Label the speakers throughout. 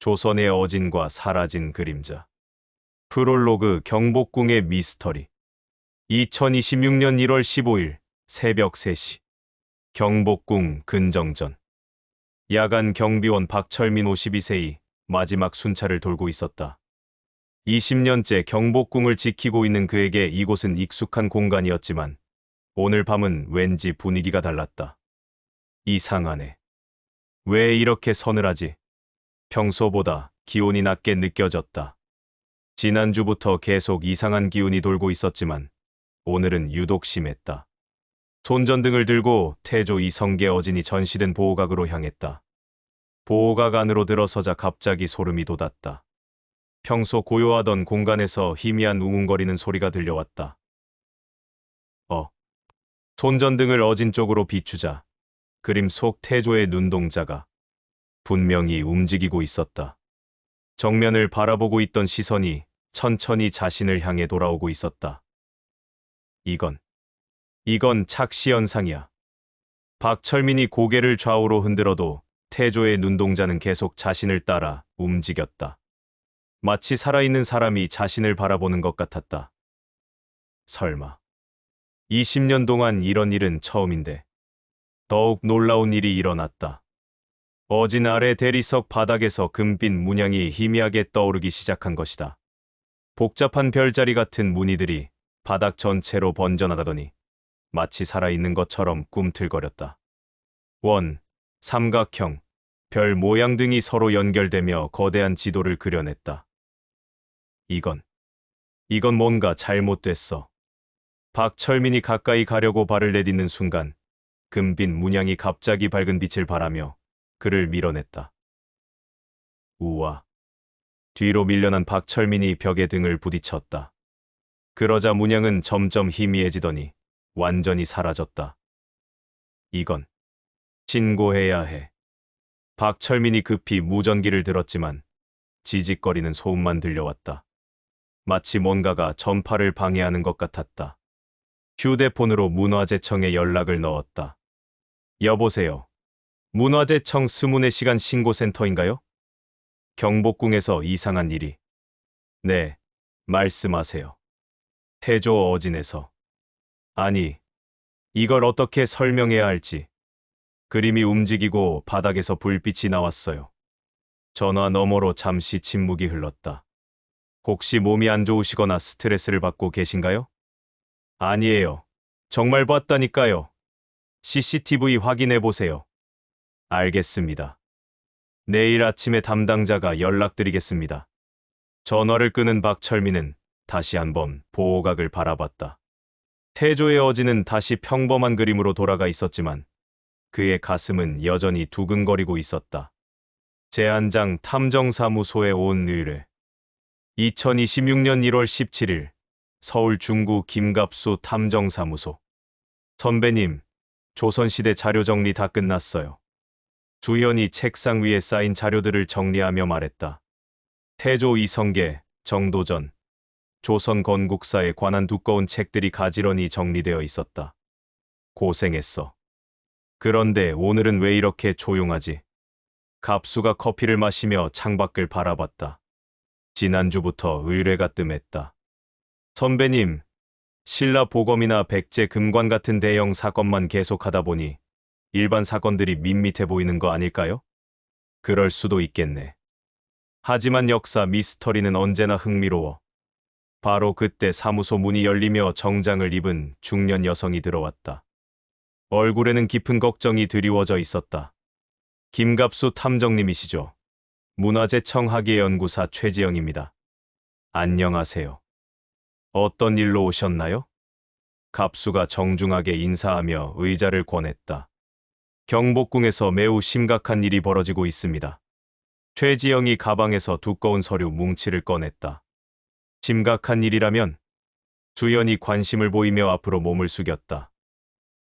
Speaker 1: 조선의 어진과 사라진 그림자. 프롤로그 경복궁의 미스터리. 2026년 1월 15일 새벽 3시. 경복궁 근정전. 야간 경비원 박철민 52세의 마지막 순찰을 돌고 있었다. 20년째 경복궁을 지키고 있는 그에게 이곳은 익숙한 공간이었지만 오늘 밤은 왠지 분위기가 달랐다. 이상하네. 왜 이렇게 서늘하지? 평소보다 기온이 낮게 느껴졌다. 지난주부터 계속 이상한 기운이 돌고 있었지만 오늘은 유독 심했다. 손전등을 들고 태조 이성계 어진이 전시된 보호각으로 향했다. 보호각 안으로 들어서자 갑자기 소름이 돋았다. 평소 고요하던 공간에서 희미한 웅웅거리는 소리가 들려왔다. 손전등을 어진 쪽으로 비추자 그림 속 태조의 눈동자가 분명히 움직이고 있었다. 정면을 바라보고 있던 시선이 천천히 자신을 향해 돌아오고 있었다. 이건 착시현상이야. 박철민이 고개를 좌우로 흔들어도 태조의 눈동자는 계속 자신을 따라 움직였다. 마치 살아있는 사람이 자신을 바라보는 것 같았다. 설마 20년 동안 이런 일은 처음인데 더욱 놀라운 일이 일어났다. 어진 아래 대리석 바닥에서 금빛 문양이 희미하게 떠오르기 시작한 것이다. 복잡한 별자리 같은 무늬들이 바닥 전체로 번져나가더니 마치 살아있는 것처럼 꿈틀거렸다. 삼각형, 별 모양 등이 서로 연결되며 거대한 지도를 그려냈다. 이건 뭔가 잘못됐어. 박철민이 가까이 가려고 발을 내딛는 순간 금빛 문양이 갑자기 밝은 빛을 발하며 그를 밀어냈다. 우와. 뒤로 밀려난 박철민이 벽에 등을 부딪혔다. 그러자 문양은 점점 희미해지더니 완전히 사라졌다. 이건 신고해야 해. 박철민이 급히 무전기를 들었지만 지직거리는 소음만 들려왔다. 마치 뭔가가 전파를 방해하는 것 같았다. 휴대폰으로 문화재청에 연락을 넣었다. 여보세요. 문화재청 스문의 시간 신고센터인가요? 경복궁에서 이상한 일이. 네, 말씀하세요. 태조 어진에서. 아니, 이걸 어떻게 설명해야 할지. 그림이 움직이고 바닥에서 불빛이 나왔어요. 전화 너머로 잠시 침묵이 흘렀다. 혹시 몸이 안 좋으시거나 스트레스를 받고 계신가요? 아니에요. 정말 봤다니까요. CCTV 확인해 보세요. 알겠습니다. 내일 아침에 담당자가 연락드리겠습니다. 전화를 끊은 박철민은 다시 한번 보호각을 바라봤다. 태조의 어진은 다시 평범한 그림으로 돌아가 있었지만 그의 가슴은 여전히 두근거리고 있었다. 제한장 탐정사무소에 온 의뢰. 2026년 1월 17일 서울 중구 김갑수 탐정사무소. 선배님, 조선시대 자료 정리 다 끝났어요. 주연이 책상 위에 쌓인 자료들을 정리하며 말했다. 태조 이성계, 정도전, 조선 건국사에 관한 두꺼운 책들이 가지런히 정리되어 있었다. 고생했어. 그런데 오늘은 왜 이렇게 조용하지? 갑수가 커피를 마시며 창밖을 바라봤다. 지난주부터 의뢰가 뜸했다. 선배님, 신라 보검이나 백제 금관 같은 대형 사건만 계속하다 보니 일반 사건들이 밋밋해 보이는 거 아닐까요? 그럴 수도 있겠네. 하지만 역사 미스터리는 언제나 흥미로워. 바로 그때 사무소 문이 열리며 정장을 입은 중년 여성이 들어왔다. 얼굴에는 깊은 걱정이 드리워져 있었다. 김갑수 탐정님이시죠? 문화재청 학예연구사 최지영입니다. 안녕하세요. 어떤 일로 오셨나요? 갑수가 정중하게 인사하며 의자를 권했다. 경복궁에서 매우 심각한 일이 벌어지고 있습니다. 최지영이 가방에서 두꺼운 서류 뭉치를 꺼냈다. 심각한 일이라면? 주연이 관심을 보이며 앞으로 몸을 숙였다.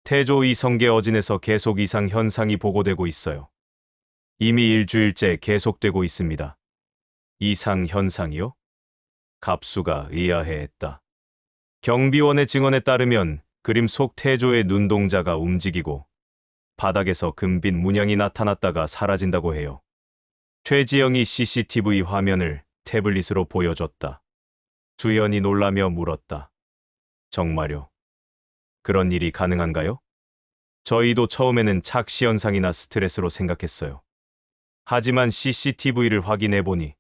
Speaker 1: 태조 이성계 어진에서 계속 이상 현상이 보고되고 있어요. 이미 일주일째 계속되고 있습니다. 이상 현상이요? 갑수가 의아해했다. 경비원의 증언에 따르면 그림 속 태조의 눈동자가 움직이고 바닥에서 금빛 문양이 나타났다가 사라진다고 해요. 최지영이 CCTV 화면을 태블릿으로 보여줬다. 주연이 놀라며 물었다. 정말요? 그런 일이 가능한가요? 저희도 처음에는 착시 현상이나 스트레스로 생각했어요. 하지만 CCTV를 확인해 보니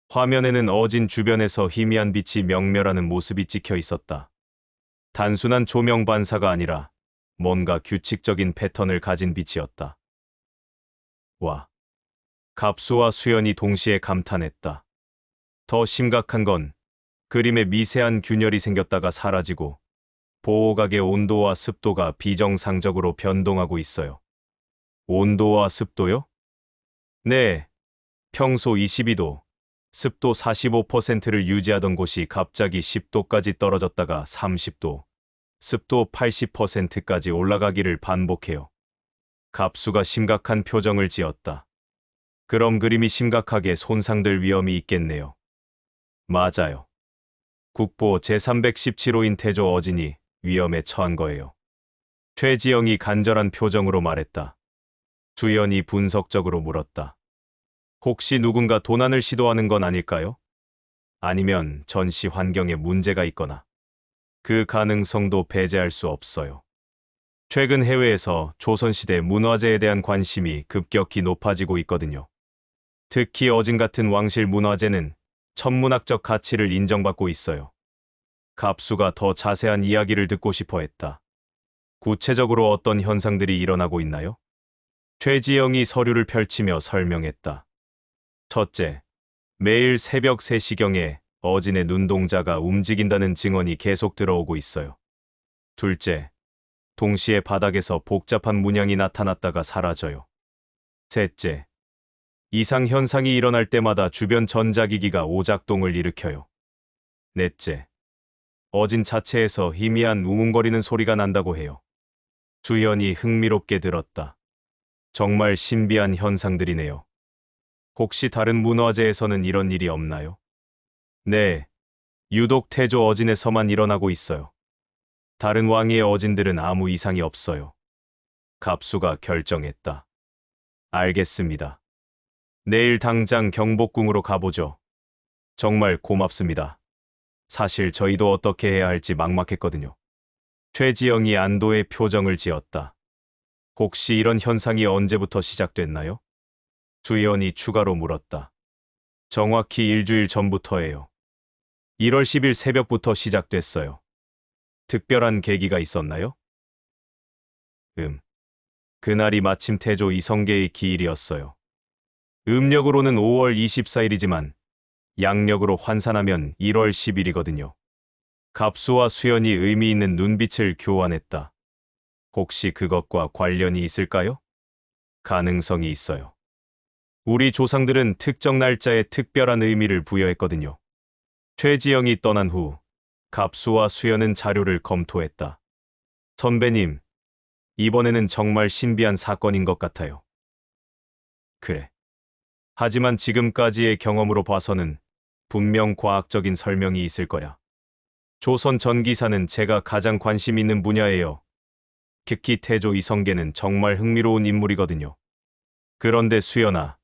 Speaker 1: 화면에는 어진 주변에서 희미한 빛이 명멸하는 모습이 찍혀 있었다. 단순한 조명 반사가 아니라 뭔가 규칙적인 패턴을 가진 빛이었다. 와. 갑수와 수연이 동시에 감탄했다. 더 심각한 건 그림에 미세한 균열이 생겼다가 사라지고 보호각의 온도와 습도가 비정상적으로 변동하고 있어요. 온도와 습도요? 네. 평소 22도, 습도 45%를 유지하던 곳이 갑자기 10도까지 떨어졌다가 30도, 습도 80%까지 올라가기를 반복해요. 갑수가 심각한 표정을 지었다. 그럼 그림이 심각하게 손상될 위험이 있겠네요. 맞아요. 국보 제317호인 태조 어진이 위험에 처한 거예요. 최지영이 간절한 표정으로 말했다. 주연이 분석적으로 물었다. 혹시 누군가 도난을 시도하는 건 아닐까요? 아니면 전시 환경에 문제가 있거나. 그 가능성도 배제할 수 없어요. 최근 해외에서 조선시대 문화재에 대한 관심이 급격히 높아지고 있거든요. 특히 어진 같은 왕실 문화재는 천문학적 가치를 인정받고 있어요. 갑수가 더 자세한 이야기를 듣고 싶어 했다. 구체적으로 어떤 현상들이 일어나고 있나요? 최지영이 서류를 펼치며 설명했다. 첫째, 매일 새벽 3시경에 어진의 눈동자가 움직인다는 증언이 계속 들어오고 있어요. 둘째, 동시에 바닥에서 복잡한 문양이 나타났다가 사라져요. 셋째, 이상 현상이 일어날 때마다 주변 전자기기가 오작동을 일으켜요. 넷째, 어진 자체에서 희미한 웅웅거리는 소리가 난다고 해요. 주연이 흥미롭게 들었다. 정말 신비한 현상들이네요. 혹시 다른 문화재에서는 이런 일이 없나요? 네, 유독 태조 어진에서만 일어나고 있어요. 다른 왕위의 어진들은 아무 이상이 없어요. 갑수가 결정했다. 알겠습니다. 내일 당장 경복궁으로 가보죠. 정말 고맙습니다. 사실 저희도 어떻게 해야 할지 막막했거든요. 최지영이 안도의 표정을 지었다. 혹시 이런 현상이 언제부터 시작됐나요? 주연이 추가로 물었다. 정확히 일주일 전부터예요. 1월 10일 새벽부터 시작됐어요. 특별한 계기가 있었나요? 그날이 마침 태조 이성계의 기일이었어요. 음력으로는 5월 24일이지만 양력으로 환산하면 1월 10일이거든요. 갑수와 수연이 의미 있는 눈빛을 교환했다. 혹시 그것과 관련이 있을까요? 가능성이 있어요. 우리 조상들은 특정 날짜에 특별한 의미를 부여했거든요. 최지영이 떠난 후 갑수와 수연은 자료를 검토했다. 선배님, 이번에는 정말 신비한 사건인 것 같아요. 그래. 하지만 지금까지의 경험으로 봐서는 분명 과학적인 설명이 있을 거야. 조선 전기사는 제가 가장 관심 있는 분야예요. 특히 태조 이성계는 정말 흥미로운 인물이거든요. 그런데 수연아,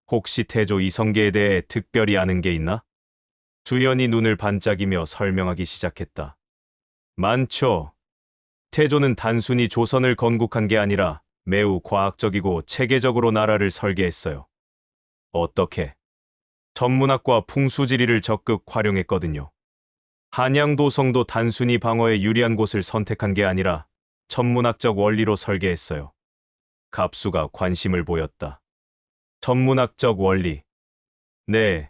Speaker 1: 혹시 태조 이성계에 대해 특별히 아는 게 있나? 주연이 눈을 반짝이며 설명하기 시작했다. 많죠. 태조는 단순히 조선을 건국한 게 아니라 매우 과학적이고 체계적으로 나라를 설계했어요. 어떻게? 천문학과 풍수지리를 적극 활용했거든요. 한양도성도 단순히 방어에 유리한 곳을 선택한 게 아니라 천문학적 원리로 설계했어요. 갑수가 관심을 보였다. 천문학적 원리. 네,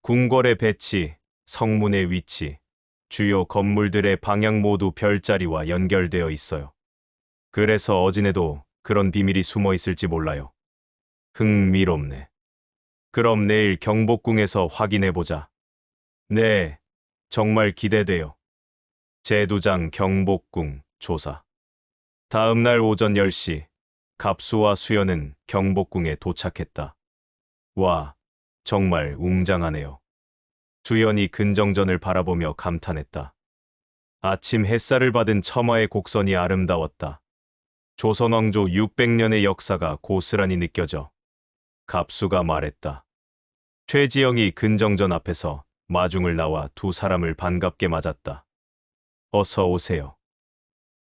Speaker 1: 궁궐의 배치, 성문의 위치, 주요 건물들의 방향 모두 별자리와 연결되어 있어요. 그래서 어진에도 그런 비밀이 숨어 있을지 몰라요. 흥미롭네. 그럼 내일 경복궁에서 확인해보자. 네, 정말 기대돼요. 제두장 경복궁 조사. 다음 날 오전 10시, 갑수와 수연은 경복궁에 도착했다. 와, 정말 웅장하네요. 주연이 근정전을 바라보며 감탄했다. 아침 햇살을 받은 첨화의 곡선이 아름다웠다. 조선 왕조 600년의 역사가 고스란히 느껴져. 갑수가 말했다. 최지영이 근정전 앞에서 마중을 나와 두 사람을 반갑게 맞았다. 어서 오세요.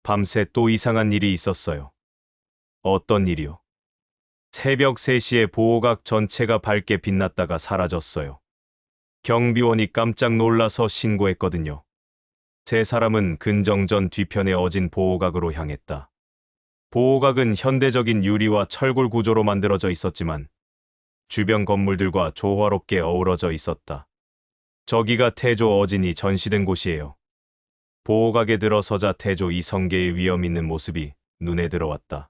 Speaker 1: 밤새 또 이상한 일이 있었어요. 어떤 일이요? 새벽 3시에 보호각 전체가 밝게 빛났다가 사라졌어요. 경비원이 깜짝 놀라서 신고했거든요. 세 사람은 근정전 뒤편에 어진 보호각으로 향했다. 보호각은 현대적인 유리와 철골 구조로 만들어져 있었지만 주변 건물들과 조화롭게 어우러져 있었다. 저기가 태조 어진이 전시된 곳이에요. 보호각에 들어서자 태조 이성계의 위험 있는 모습이 눈에 들어왔다.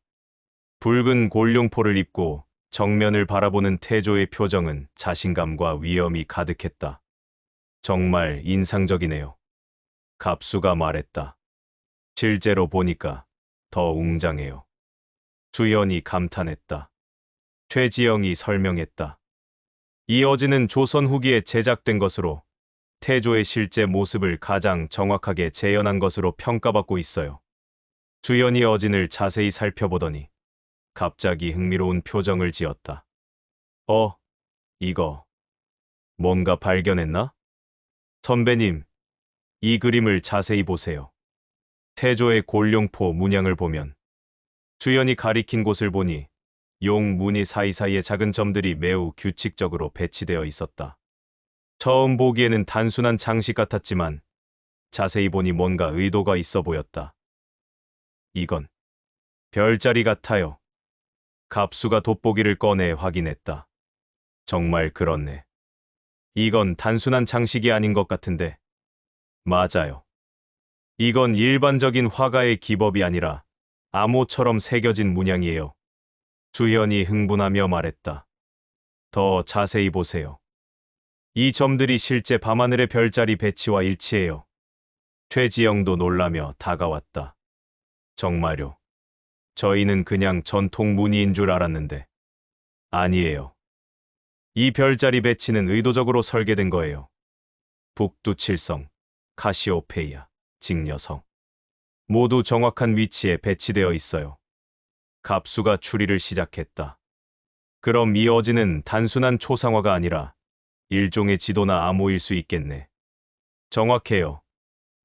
Speaker 1: 붉은 골룡포를 입고 정면을 바라보는 태조의 표정은 자신감과 위엄이 가득했다. 정말 인상적이네요. 갑수가 말했다. 실제로 보니까 더 웅장해요. 수연이 감탄했다. 최지영이 설명했다. 이 어진은 조선 후기에 제작된 것으로 태조의 실제 모습을 가장 정확하게 재현한 것으로 평가받고 있어요. 수연이 어진을 자세히 살펴보더니 갑자기 흥미로운 표정을 지었다. 이거 뭔가 발견했나? 선배님, 이 그림을 자세히 보세요. 태조의 골룡포 문양을 보면 수연이 가리킨 곳을 보니 용 무늬 사이사이에 작은 점들이 매우 규칙적으로 배치되어 있었다. 처음 보기에는 단순한 장식 같았지만 자세히 보니 뭔가 의도가 있어 보였다. 이건 별자리 같아요. 갑수가 돋보기를 꺼내 확인했다. 정말 그렇네. 이건 단순한 장식이 아닌 것 같은데. 맞아요. 이건 일반적인 화가의 기법이 아니라 암호처럼 새겨진 문양이에요. 수연이 흥분하며 말했다. 더 자세히 보세요. 이 점들이 실제 밤하늘의 별자리 배치와 일치해요. 최지영도 놀라며 다가왔다. 정말요. 저희는 그냥 전통 무늬인 줄 알았는데. 아니에요. 이 별자리 배치는 의도적으로 설계된 거예요. 북두칠성, 카시오페이아, 직녀성. 모두 정확한 위치에 배치되어 있어요. 갑수가 추리를 시작했다. 그럼 이 어진은 단순한 초상화가 아니라 일종의 지도나 암호일 수 있겠네. 정확해요.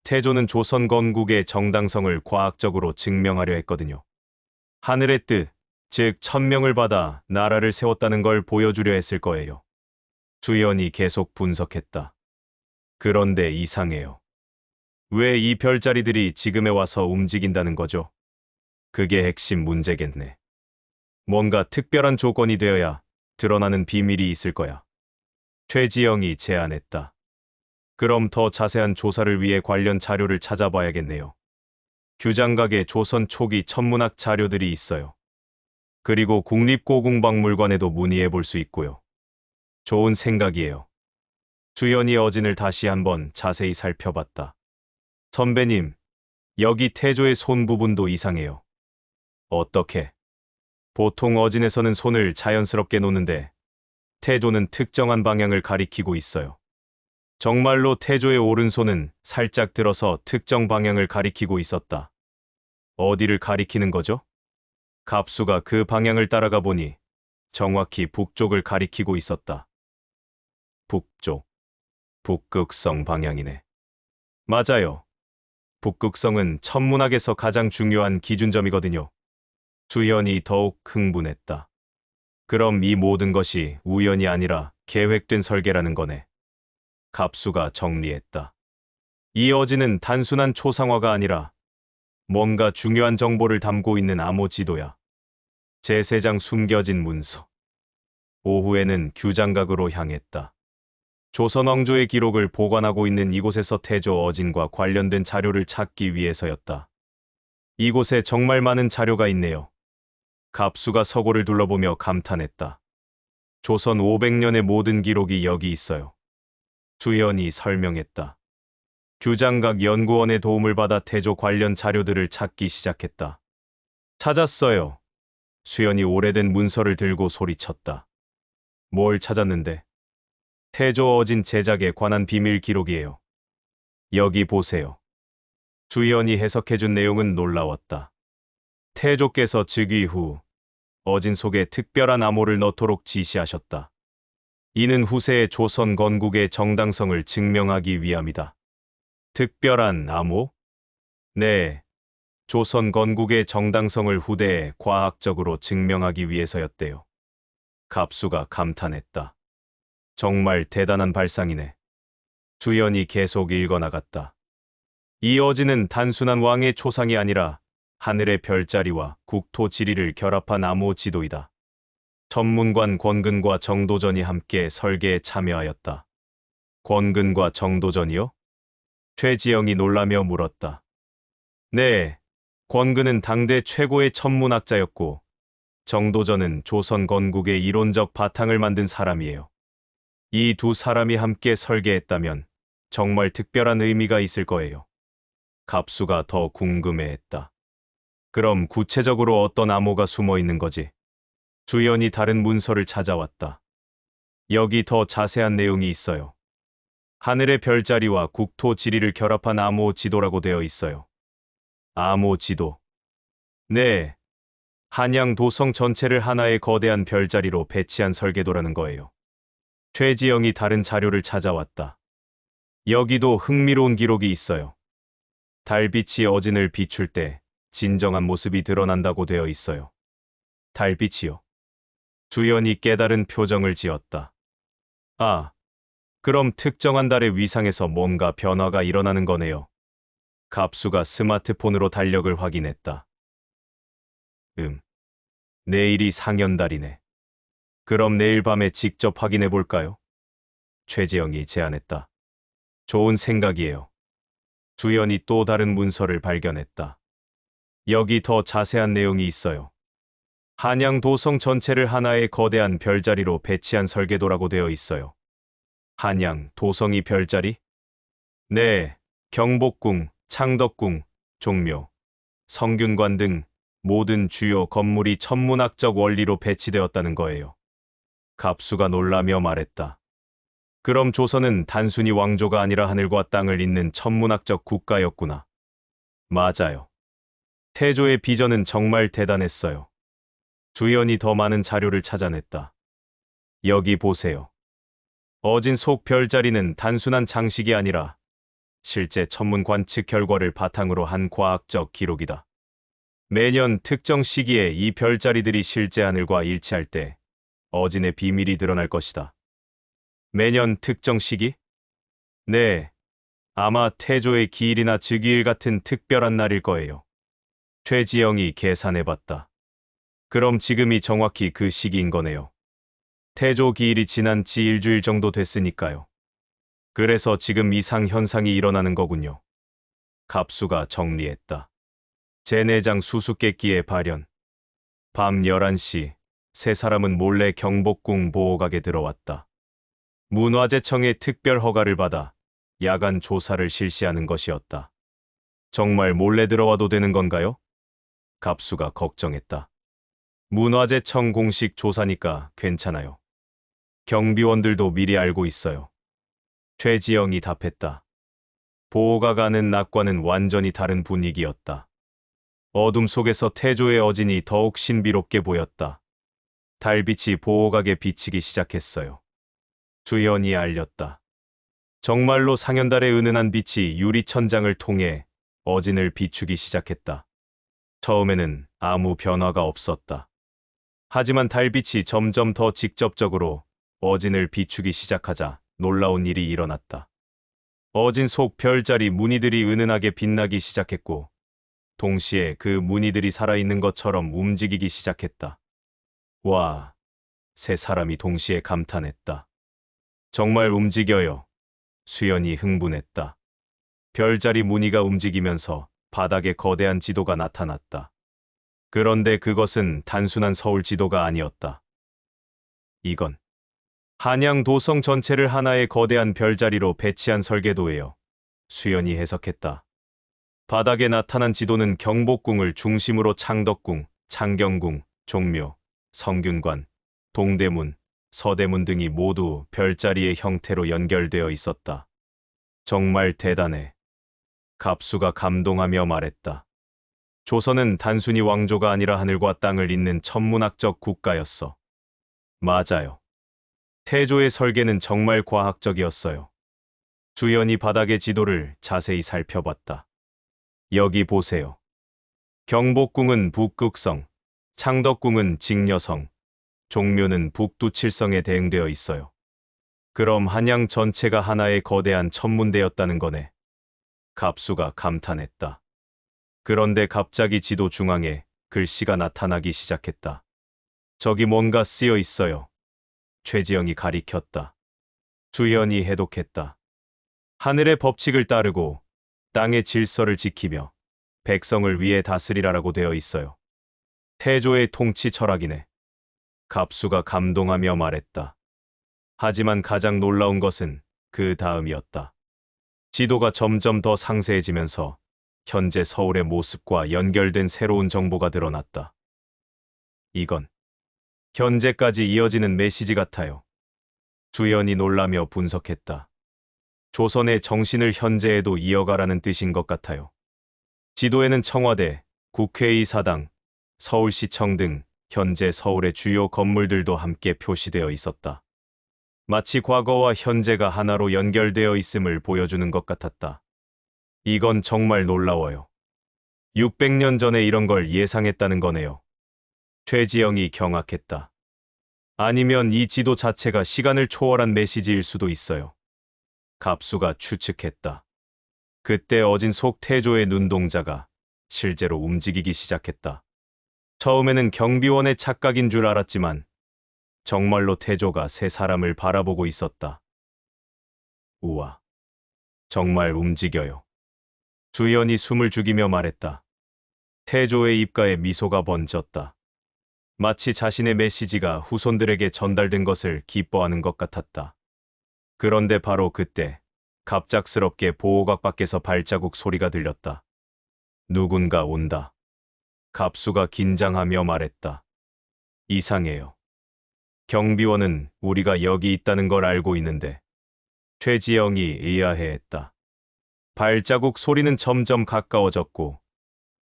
Speaker 1: 태조는 조선 건국의 정당성을 과학적으로 증명하려 했거든요. 하늘의 뜻, 즉 천명을 받아 나라를 세웠다는 걸 보여주려 했을 거예요. 수연이 계속 분석했다. 그런데 이상해요. 왜 이 별자리들이 지금에 와서 움직인다는 거죠? 그게 핵심 문제겠네. 뭔가 특별한 조건이 되어야 드러나는 비밀이 있을 거야. 최지영이 제안했다. 그럼 더 자세한 조사를 위해 관련 자료를 찾아봐야겠네요. 규장각에 조선 초기 천문학 자료들이 있어요. 그리고 국립고궁박물관에도 문의해 볼 수 있고요. 좋은 생각이에요. 수연이 어진을 다시 한번 자세히 살펴봤다. 선배님, 여기 태조의 손 부분도 이상해요. 어떻게? 보통 어진에서는 손을 자연스럽게 놓는데 태조는 특정한 방향을 가리키고 있어요. 정말로 태조의 오른손은 살짝 들어서 특정 방향을 가리키고 있었다. 어디를 가리키는 거죠? 갑수가 그 방향을 따라가 보니 정확히 북쪽을 가리키고 있었다. 북쪽. 북극성 방향이네. 맞아요. 북극성은 천문학에서 가장 중요한 기준점이거든요. 수연이 더욱 흥분했다. 그럼 이 모든 것이 우연이 아니라 계획된 설계라는 거네. 갑수가 정리했다. 이 어진은 단순한 초상화가 아니라 뭔가 중요한 정보를 담고 있는 암호 지도야. 제3장 숨겨진 문서. 오후에는 규장각으로 향했다. 조선 왕조의 기록을 보관하고 있는 이곳에서 태조 어진과 관련된 자료를 찾기 위해서였다. 이곳에 정말 많은 자료가 있네요. 갑수가 서고를 둘러보며 감탄했다. 조선 500년의 모든 기록이 여기 있어요. 수연이 설명했다. 규장각 연구원의 도움을 받아 태조 관련 자료들을 찾기 시작했다. 찾았어요. 수연이 오래된 문서를 들고 소리쳤다. 뭘 찾았는데? 태조 어진 제작에 관한 비밀 기록이에요. 여기 보세요. 수연이 해석해준 내용은 놀라웠다. 태조께서 즉위 후 어진 속에 특별한 암호를 넣도록 지시하셨다. 이는 후세의 조선 건국의 정당성을 증명하기 위함이다. 특별한 암호? 네, 조선 건국의 정당성을 후대에 과학적으로 증명하기 위해서였대요. 갑수가 감탄했다. 정말 대단한 발상이네. 주연이 계속 읽어나갔다. 이 어진은 단순한 왕의 초상이 아니라 하늘의 별자리와 국토 지리를 결합한 암호 지도이다. 천문관 권근과 정도전이 함께 설계에 참여하였다. 권근과 정도전이요? 최지영이 놀라며 물었다. 네, 권근은 당대 최고의 천문학자였고 정도전은 조선 건국의 이론적 바탕을 만든 사람이에요. 이 두 사람이 함께 설계했다면 정말 특별한 의미가 있을 거예요. 갑수가 더 궁금해했다. 그럼 구체적으로 어떤 암호가 숨어 있는 거지? 주연이 다른 문서를 찾아왔다. 여기 더 자세한 내용이 있어요. 하늘의 별자리와 국토 지리를 결합한 암호 지도라고 되어 있어요. 암호 지도. 네, 한양 도성 전체를 하나의 거대한 별자리로 배치한 설계도라는 거예요. 최지영이 다른 자료를 찾아왔다. 여기도 흥미로운 기록이 있어요. 달빛이 어진을 비출 때 진정한 모습이 드러난다고 되어 있어요. 달빛이요. 주연이 깨달은 표정을 지었다. 아, 그럼 특정한 달의 위상에서 뭔가 변화가 일어나는 거네요. 갑수가 스마트폰으로 달력을 확인했다. 내일이 상현달이네. 그럼 내일 밤에 직접 확인해 볼까요? 최지영이 제안했다. 좋은 생각이에요. 주연이 또 다른 문서를 발견했다. 여기 더 자세한 내용이 있어요. 한양 도성 전체를 하나의 거대한 별자리로 배치한 설계도라고 되어 있어요. 한양 도성이 별자리? 네, 경복궁, 창덕궁, 종묘, 성균관 등 모든 주요 건물이 천문학적 원리로 배치되었다는 거예요. 갑수가 놀라며 말했다. 그럼 조선은 단순히 왕조가 아니라 하늘과 땅을 잇는 천문학적 국가였구나. 맞아요. 태조의 비전은 정말 대단했어요. 주연이 더 많은 자료를 찾아냈다. 여기 보세요. 어진 속 별자리는 단순한 장식이 아니라 실제 천문 관측 결과를 바탕으로 한 과학적 기록이다. 매년 특정 시기에 이 별자리들이 실제 하늘과 일치할 때 어진의 비밀이 드러날 것이다. 매년 특정 시기? 네, 아마 태조의 기일이나 즉위일 같은 특별한 날일 거예요. 최지영이 계산해봤다. 그럼 지금이 정확히 그 시기인 거네요. 태조 기일이 지난 지 일주일 정도 됐으니까요. 그래서 지금 이상 현상이 일어나는 거군요. 갑수가 정리했다. 제내장 수수께끼의 발현. 밤 11시, 세 사람은 몰래 경복궁 보호각에 들어왔다. 문화재청의 특별 허가를 받아 야간 조사를 실시하는 것이었다. 정말 몰래 들어와도 되는 건가요? 갑수가 걱정했다. 문화재청 공식 조사니까 괜찮아요. 경비원들도 미리 알고 있어요. 최지영이 답했다. 보호각 안은 낮과는 완전히 다른 분위기였다. 어둠 속에서 태조의 어진이 더욱 신비롭게 보였다. 달빛이 보호각에 비치기 시작했어요. 주연이 알렸다. 정말로 상현달의 은은한 빛이 유리천장을 통해 어진을 비추기 시작했다. 처음에는 아무 변화가 없었다. 하지만 달빛이 점점 더 직접적으로 어진을 비추기 시작하자 놀라운 일이 일어났다. 어진 속 별자리 무늬들이 은은하게 빛나기 시작했고 동시에 그 무늬들이 살아있는 것처럼 움직이기 시작했다. 와, 세 사람이 동시에 감탄했다. 정말 움직여요. 수연이 흥분했다. 별자리 무늬가 움직이면서 바닥에 거대한 지도가 나타났다. 그런데 그것은 단순한 서울 지도가 아니었다. 이건 한양 도성 전체를 하나의 거대한 별자리로 배치한 설계도예요. 수연이 해석했다. 바닥에 나타난 지도는 경복궁을 중심으로 창덕궁, 창경궁, 종묘, 성균관, 동대문, 서대문 등이 모두 별자리의 형태로 연결되어 있었다. 정말 대단해. 갑수가 감동하며 말했다. 조선은 단순히 왕조가 아니라 하늘과 땅을 잇는 천문학적 국가였어. 맞아요. 태조의 설계는 정말 과학적이었어요. 주연이 바닥의 지도를 자세히 살펴봤다. 여기 보세요. 경복궁은 북극성, 창덕궁은 직녀성, 종묘는 북두칠성에 대응되어 있어요. 그럼 한양 전체가 하나의 거대한 천문대였다는 거네. 갑수가 감탄했다. 그런데 갑자기 지도 중앙에 글씨가 나타나기 시작했다. 저기 뭔가 쓰여 있어요. 최지영이 가리켰다. 주연이 해독했다. 하늘의 법칙을 따르고 땅의 질서를 지키며 백성을 위해 다스리라라고 되어 있어요. 태조의 통치 철학이네. 갑수가 감동하며 말했다. 하지만 가장 놀라운 것은 그 다음이었다. 지도가 점점 더 상세해지면서 현재 서울의 모습과 연결된 새로운 정보가 드러났다. 이건 현재까지 이어지는 메시지 같아요. 주연이 놀라며 분석했다. 조선의 정신을 현재에도 이어가라는 뜻인 것 같아요. 지도에는 청와대, 국회의 사당, 서울시청 등 현재 서울의 주요 건물들도 함께 표시되어 있었다. 마치 과거와 현재가 하나로 연결되어 있음을 보여주는 것 같았다. 이건 정말 놀라워요. 600년 전에 이런 걸 예상했다는 거네요. 최지영이 경악했다. 아니면 이 지도 자체가 시간을 초월한 메시지일 수도 있어요. 갑수가 추측했다. 그때 어진 속 태조의 눈동자가 실제로 움직이기 시작했다. 처음에는 경비원의 착각인 줄 알았지만 정말로 태조가 세 사람을 바라보고 있었다. 우와, 정말 움직여요. 주연이 숨을 죽이며 말했다. 태조의 입가에 미소가 번졌다. 마치 자신의 메시지가 후손들에게 전달된 것을 기뻐하는 것 같았다. 그런데 바로 그때 갑작스럽게 보호각 밖에서 발자국 소리가 들렸다. 누군가 온다. 갑수가 긴장하며 말했다. 이상해요. 경비원은 우리가 여기 있다는 걸 알고 있는데. 최지영이 의아해했다. 발자국 소리는 점점 가까워졌고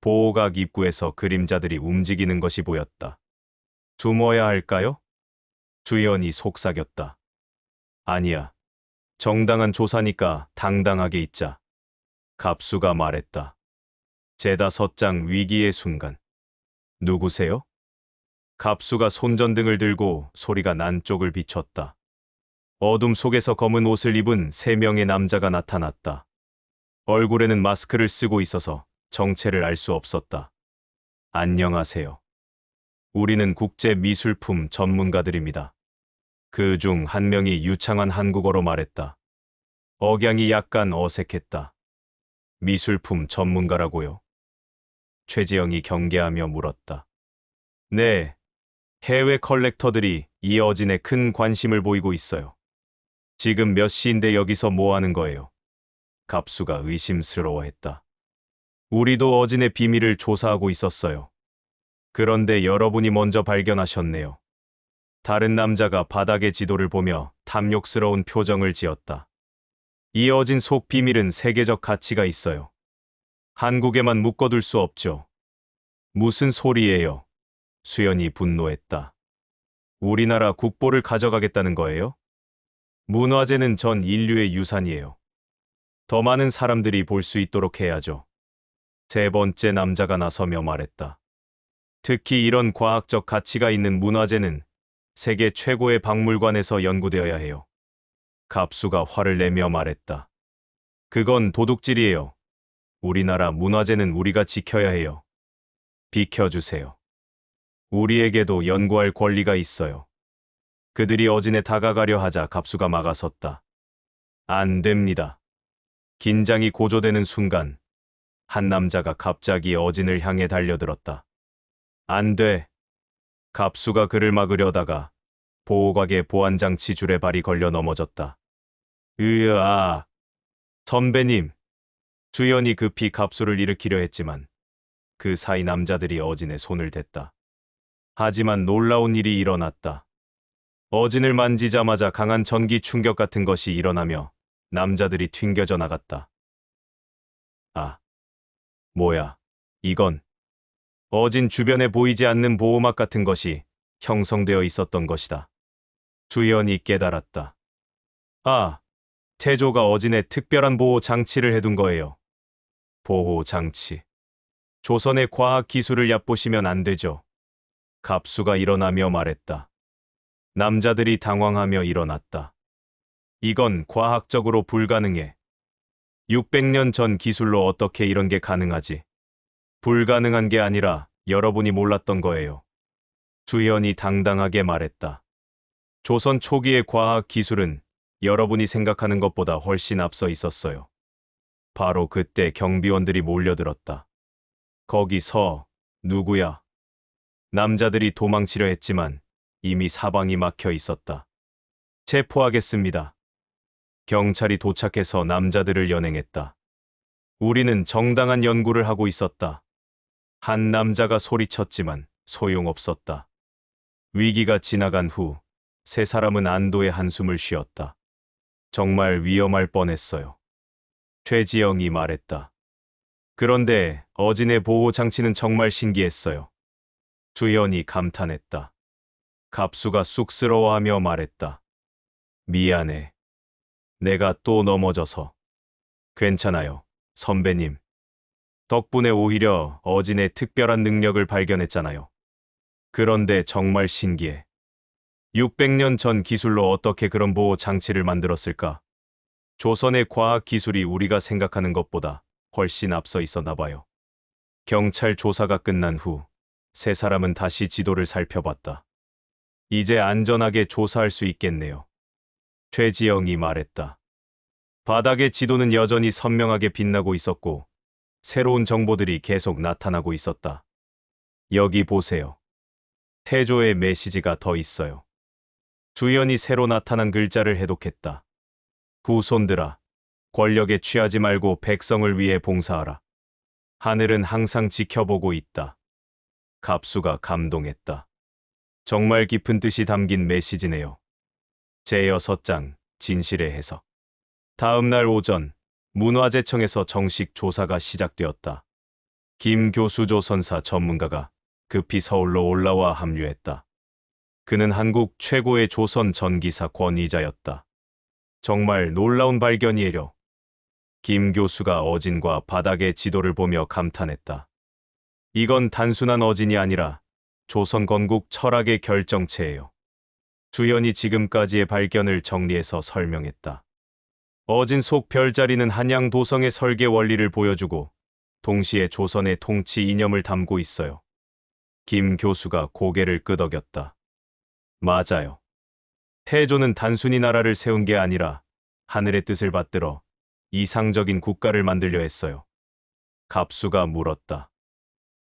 Speaker 1: 보호각 입구에서 그림자들이 움직이는 것이 보였다. 숨어야 할까요? 주연이 속삭였다. 아니야. 정당한 조사니까 당당하게 있자. 갑수가 말했다. 제5장 위기의 순간. 누구세요? 갑수가 손전등을 들고 소리가 난 쪽을 비췄다. 어둠 속에서 검은 옷을 입은 3명의 남자가 나타났다. 얼굴에는 마스크를 쓰고 있어서 정체를 알 수 없었다. 안녕하세요. 우리는 국제 미술품 전문가들입니다. 그 중 한 명이 유창한 한국어로 말했다. 억양이 약간 어색했다. 미술품 전문가라고요? 최지영이 경계하며 물었다. 네, 해외 컬렉터들이 이 어진에 큰 관심을 보이고 있어요. 지금 몇 시인데 여기서 뭐 하는 거예요? 갑수가 의심스러워했다. 우리도 어진의 비밀을 조사하고 있었어요. 그런데 여러분이 먼저 발견하셨네요. 다른 남자가 바닥의 지도를 보며 탐욕스러운 표정을 지었다. 이 어진 속 비밀은 세계적 가치가 있어요. 한국에만 묶어둘 수 없죠. 무슨 소리예요? 수연이 분노했다. 우리나라 국보를 가져가겠다는 거예요? 문화재는 전 인류의 유산이에요. 더 많은 사람들이 볼 수 있도록 해야죠. 세 번째 남자가 나서며 말했다. 특히 이런 과학적 가치가 있는 문화재는 세계 최고의 박물관에서 연구되어야 해요. 갑수가 화를 내며 말했다. 그건 도둑질이에요. 우리나라 문화재는 우리가 지켜야 해요. 비켜주세요. 우리에게도 연구할 권리가 있어요. 그들이 어진에 다가가려 하자 갑수가 막아섰다. 안 됩니다. 긴장이 고조되는 순간 한 남자가 갑자기 어진을 향해 달려들었다. 안 돼. 갑수가 그를 막으려다가 보호각의 보안장치 줄에 발이 걸려 넘어졌다. 으아. 선배님. 주연이 급히 갑수를 일으키려 했지만 그 사이 남자들이 어진의 손을 댔다. 하지만 놀라운 일이 일어났다. 어진을 만지자마자 강한 전기 충격 같은 것이 일어나며 남자들이 튕겨져 나갔다. 아, 뭐야, 이건. 어진 주변에 보이지 않는 보호막 같은 것이 형성되어 있었던 것이다. 주연이 깨달았다. 아, 태조가 어진에 특별한 보호 장치를 해둔 거예요. 보호 장치. 조선의 과학 기술을 얕보시면 안 되죠. 갑수가 일어나며 말했다. 남자들이 당황하며 일어났다. 이건 과학적으로 불가능해. 600년 전 기술로 어떻게 이런 게 가능하지? 불가능한 게 아니라 여러분이 몰랐던 거예요. 주연이 당당하게 말했다. 조선 초기의 과학 기술은 여러분이 생각하는 것보다 훨씬 앞서 있었어요. 바로 그때 경비원들이 몰려들었다. 거기서 누구야? 남자들이 도망치려 했지만 이미 사방이 막혀 있었다. 체포하겠습니다. 경찰이 도착해서 남자들을 연행했다. 우리는 정당한 연구를 하고 있었다. 한 남자가 소리쳤지만 소용없었다. 위기가 지나간 후 세 사람은 안도의 한숨을 쉬었다. 정말 위험할 뻔했어요. 최지영이 말했다. 그런데 어진의 보호 장치는 정말 신기했어요. 주연이 감탄했다. 갑수가 쑥스러워하며 말했다. 미안해. 내가 또 넘어져서. 괜찮아요, 선배님. 덕분에 오히려 어진의 특별한 능력을 발견했잖아요. 그런데 정말 신기해. 600년 전 기술로 어떻게 그런 보호 장치를 만들었을까? 조선의 과학 기술이 우리가 생각하는 것보다 훨씬 앞서 있었나 봐요. 경찰 조사가 끝난 후 세 사람은 다시 지도를 살펴봤다. 이제 안전하게 조사할 수 있겠네요. 최지영이 말했다. 바닥의 지도는 여전히 선명하게 빛나고 있었고 새로운 정보들이 계속 나타나고 있었다. 여기 보세요. 태조의 메시지가 더 있어요. 주연이 새로 나타난 글자를 해독했다. 후손들아, 권력에 취하지 말고 백성을 위해 봉사하라. 하늘은 항상 지켜보고 있다. 갑수가 감동했다. 정말 깊은 뜻이 담긴 메시지네요. 제6장 진실의 해석. 다음 날 오전 문화재청에서 정식 조사가 시작되었다. 김 교수 조선사 전문가가 급히 서울로 올라와 합류했다. 그는 한국 최고의 조선 전기사 권위자였다. 정말 놀라운 발견이에요. 김 교수가 어진과 바닥의 지도를 보며 감탄했다. 이건 단순한 어진이 아니라 조선 건국 철학의 결정체예요. 주연이 지금까지의 발견을 정리해서 설명했다. 어진 속 별자리는 한양 도성의 설계 원리를 보여주고 동시에 조선의 통치 이념을 담고 있어요. 김 교수가 고개를 끄덕였다. 맞아요. 태조는 단순히 나라를 세운 게 아니라 하늘의 뜻을 받들어 이상적인 국가를 만들려 했어요. 갑수가 물었다.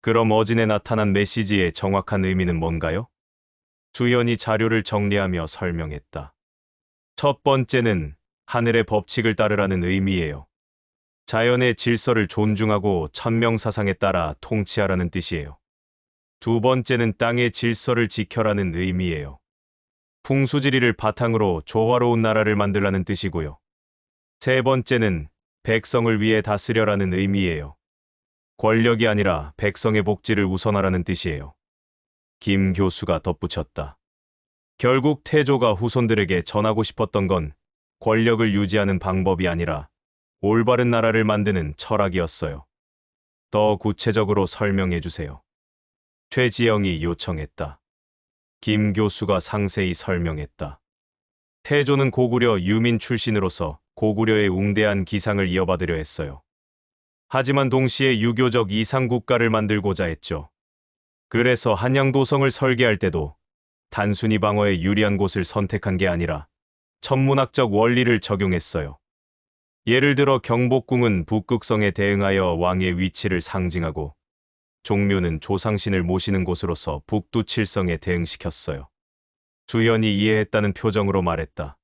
Speaker 1: 그럼 어진에 나타난 메시지의 정확한 의미는 뭔가요? 주연이 자료를 정리하며 설명했다. 첫 번째는 하늘의 법칙을 따르라는 의미예요. 자연의 질서를 존중하고 천명사상에 따라 통치하라는 뜻이에요. 두 번째는 땅의 질서를 지켜라는 의미예요. 풍수지리를 바탕으로 조화로운 나라를 만들라는 뜻이고요. 세 번째는 백성을 위해 다스려라는 의미예요. 권력이 아니라 백성의 복지를 우선하라는 뜻이에요. 김 교수가 덧붙였다. 결국 태조가 후손들에게 전하고 싶었던 건 권력을 유지하는 방법이 아니라 올바른 나라를 만드는 철학이었어요. 더 구체적으로 설명해 주세요. 최지영이 요청했다. 김 교수가 상세히 설명했다. 태조는 고구려 유민 출신으로서 고구려의 웅대한 기상을 이어받으려 했어요. 하지만 동시에 유교적 이상국가를 만들고자 했죠. 그래서 한양도성을 설계할 때도 단순히 방어에 유리한 곳을 선택한 게 아니라 천문학적 원리를 적용했어요. 예를 들어 경복궁은 북극성에 대응하여 왕의 위치를 상징하고 종묘는 조상신을 모시는 곳으로서 북두칠성에 대응시켰어요. 주연이 이해했다는 표정으로 말했다.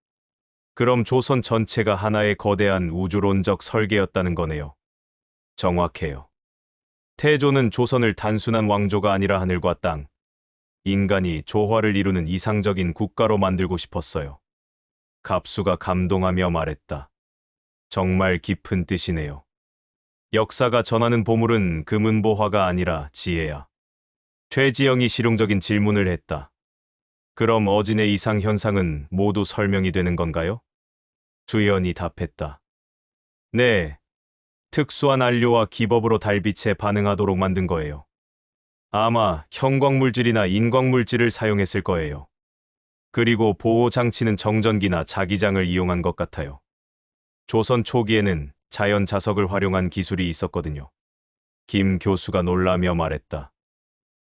Speaker 1: 그럼 조선 전체가 하나의 거대한 우주론적 설계였다는 거네요. 정확해요. 태조는 조선을 단순한 왕조가 아니라 하늘과 땅, 인간이 조화를 이루는 이상적인 국가로 만들고 싶었어요. 갑수가 감동하며 말했다. 정말 깊은 뜻이네요. 역사가 전하는 보물은 금은보화가 아니라 지혜야. 최지영이 실용적인 질문을 했다. 그럼 어진의 이상 현상은 모두 설명이 되는 건가요? 주연이 답했다. 네. 특수한 안료와 기법으로 달빛에 반응하도록 만든 거예요. 아마 형광물질이나 인광물질을 사용했을 거예요. 그리고 보호 장치는 정전기나 자기장을 이용한 것 같아요. 조선 초기에는 자연 자석을 활용한 기술이 있었거든요. 김 교수가 놀라며 말했다.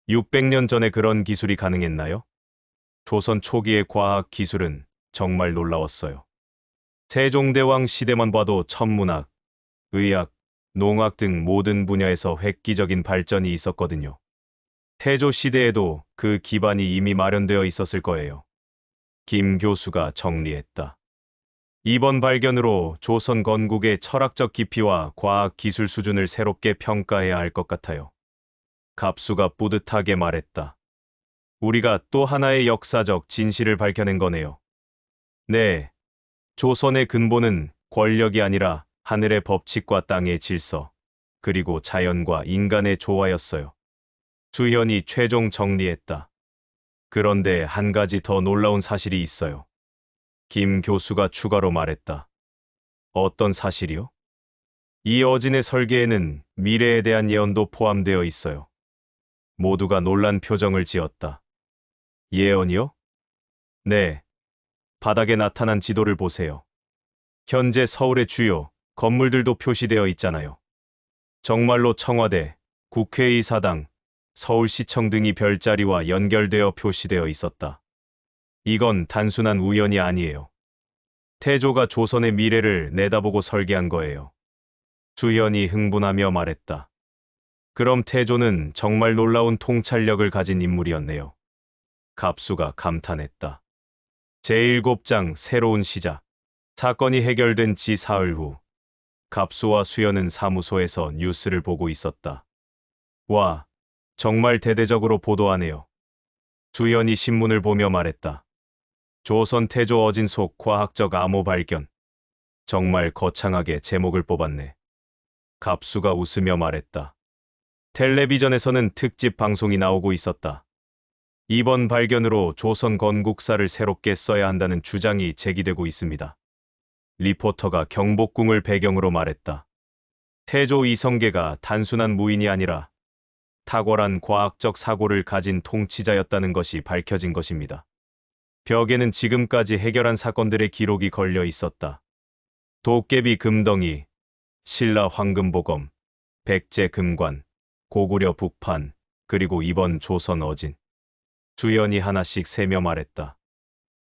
Speaker 1: 600년 전에 그런 기술이 가능했나요? 조선 초기의 과학 기술은 정말 놀라웠어요. 세종대왕 시대만 봐도 천문학, 의학, 농학 등 모든 분야에서 획기적인 발전이 있었거든요. 태조 시대에도 그 기반이 이미 마련되어 있었을 거예요. 김 교수가 정리했다. 이번 발견으로 조선 건국의 철학적 깊이와 과학 기술 수준을 새롭게 평가해야 할 것 같아요. 갑수가 뿌듯하게 말했다. 우리가 또 하나의 역사적 진실을 밝혀낸 거네요. 네. 조선의 근본은 권력이 아니라 하늘의 법칙과 땅의 질서, 그리고 자연과 인간의 조화였어요. 주현이 최종 정리했다. 그런데 한 가지 더 놀라운 사실이 있어요. 김 교수가 추가로 말했다. 어떤 사실이요? 이 어진의 설계에는 미래에 대한 예언도 포함되어 있어요. 모두가 놀란 표정을 지었다. 예언이요? 네. 바닥에 나타난 지도를 보세요. 현재 서울의 주요 건물들도 표시되어 있잖아요. 정말로 청와대, 국회의사당, 서울시청 등이 별자리와 연결되어 표시되어 있었다. 이건 단순한 우연이 아니에요. 태조가 조선의 미래를 내다보고 설계한 거예요. 주현이 흥분하며 말했다. 그럼 태조는 정말 놀라운 통찰력을 가진 인물이었네요. 갑수가 감탄했다. 제7장 새로운 시작. 사건이 해결된 지 사흘 후, 갑수와 수연은 사무소에서 뉴스를 보고 있었다. 와, 정말 대대적으로 보도하네요. 주연이 신문을 보며 말했다. 조선 태조 어진 속 과학적 암호 발견. 정말 거창하게 제목을 뽑았네. 갑수가 웃으며 말했다. 텔레비전에서는 특집 방송이 나오고 있었다. 이번 발견으로 조선 건국사를 새롭게 써야 한다는 주장이 제기되고 있습니다. 리포터가 경복궁을 배경으로 말했다. 태조 이성계가 단순한 무인이 아니라 탁월한 과학적 사고를 가진 통치자였다는 것이 밝혀진 것입니다. 벽에는 지금까지 해결한 사건들의 기록이 걸려 있었다. 도깨비 금덩이, 신라 황금보검, 백제 금관, 고구려 북판, 그리고 이번 조선 어진. 주연이 하나씩 세며 말했다.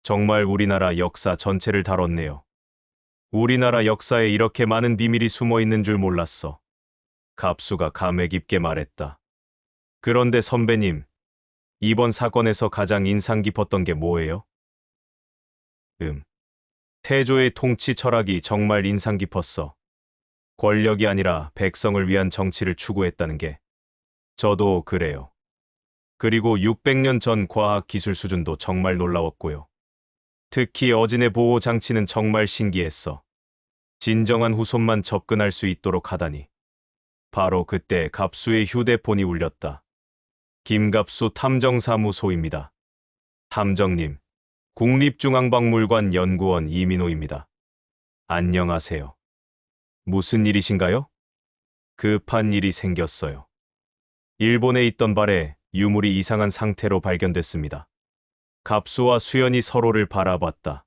Speaker 1: 정말 우리나라 역사 전체를 다뤘네요. 우리나라 역사에 이렇게 많은 비밀이 숨어 있는 줄 몰랐어. 갑수가 감회 깊게 말했다. 그런데 선배님, 이번 사건에서 가장 인상 깊었던 게 뭐예요? 태조의 통치 철학이 정말 인상 깊었어. 권력이 아니라 백성을 위한 정치를 추구했다는 게. 저도 그래요. 그리고 600년 전 과학 기술 수준도 정말 놀라웠고요. 특히 어진의 보호 장치는 정말 신기했어. 진정한 후손만 접근할 수 있도록 하다니. 바로 그때 갑수의 휴대폰이 울렸다. 김갑수 탐정사무소입니다. 탐정님, 국립중앙박물관 연구원 이민호입니다. 안녕하세요. 무슨 일이신가요? 급한 일이 생겼어요. 일본에 있던 발에 유물이 이상한 상태로 발견됐습니다. 갑수와 수연이 서로를 바라봤다.